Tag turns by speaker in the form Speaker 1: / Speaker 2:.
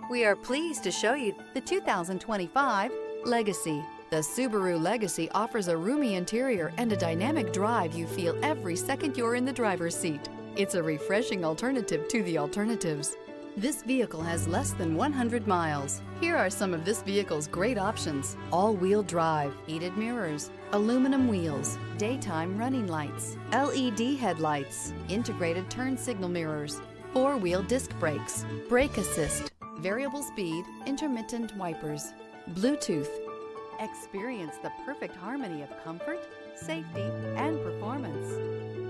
Speaker 1: We are pleased to show you the 2025 Legacy. The Subaru Legacy offers a roomy interior and a dynamic drive you feel every second you're in the driver's seat. It's a refreshing alternative to the alternatives. This vehicle has less than 100 miles. Here are some of this vehicle's great options: all-wheel drive, heated mirrors, aluminum wheels, daytime running lights, LED headlights, integrated turn signal mirrors, four-wheel disc brakes, brake assist, variable speed, intermittent wipers, Bluetooth. Experience the perfect harmony of comfort, safety, and performance.